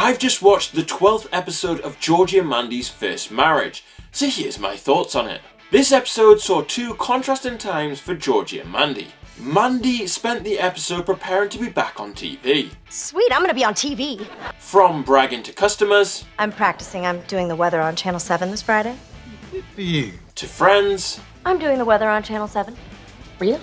I've just watched the 12th episode of Georgie and Mandy's first marriage, so here's my thoughts on it. This episode saw two contrasting times for Georgie and Mandy. Mandy spent the episode preparing to be back on TV. Sweet, I'm gonna be on TV. From bragging to customers. I'm practicing. I'm doing the weather on Channel 7 this Friday. Good for you. To friends. I'm doing the weather on Channel 7. Really?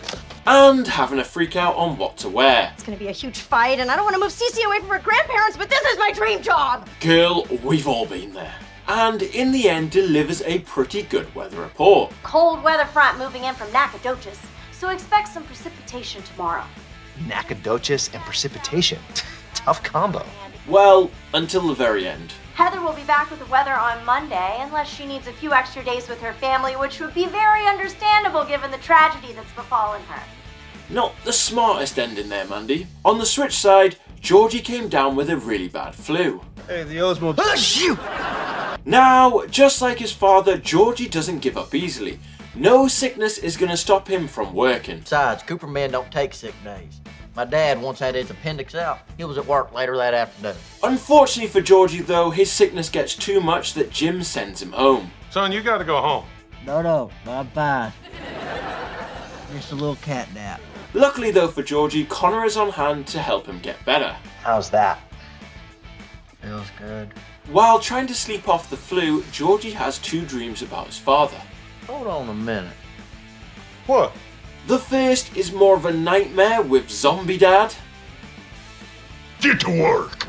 And having a freak out on what to wear. It's gonna be a huge fight, and I don't want to move Cece away from her grandparents, but this is my dream job! Girl, we've all been there. And in the end delivers a pretty good weather report. Cold weather front moving in from Nacogdoches, so expect some precipitation tomorrow. Nacogdoches and precipitation. Tough combo. Well, until the very end. Heather will be back with the weather on Monday, unless she needs a few extra days with her family, which would be very understandable given the tragedy that's befallen her. Not the smartest ending there, Mandy. On the switch side, Georgie came down with a really bad flu. Hey, the Osmo. Now, just like his father, Georgie doesn't give up easily. No sickness is going to stop him from working. Besides, Cooper men don't take sick days. My dad once had his appendix out. He was at work later that afternoon. Unfortunately for Georgie though, his sickness gets too much that Jim sends him home. Son, you gotta go home. No, I'm fine. Just a little cat nap. Luckily though for Georgie, Connor is on hand to help him get better. How's that? Feels good. While trying to sleep off the flu, Georgie has two dreams about his father. Hold on a minute. What? The first is more of a nightmare with Zombie Dad. Get to work.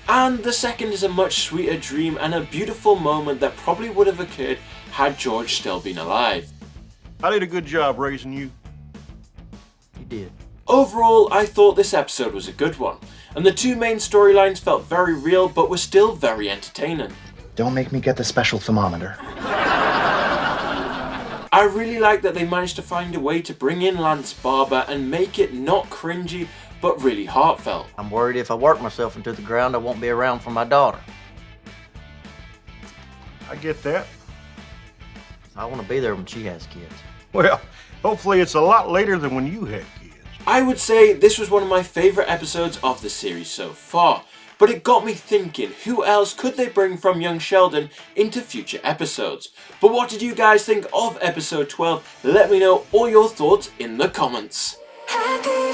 And the second is a much sweeter dream and a beautiful moment that probably would have occurred had George still been alive. I did a good job raising you. You did. Overall, I thought this episode was a good one, and the two main storylines felt very real but were still very entertaining. Don't make me get the special thermometer. I really like that they managed to find a way to bring in Lance Barber and make it not cringy but really heartfelt. I'm worried if I work myself into the ground, I won't be around for my daughter. I get that. I want to be there when she has kids. Well, hopefully it's a lot later than when you had kids. I would say this was one of my favourite episodes of the series so far, but it got me thinking, who else could they bring from young Sheldon into future episodes? But what did you guys think of episode 12? Let me know all your thoughts in the comments. Happy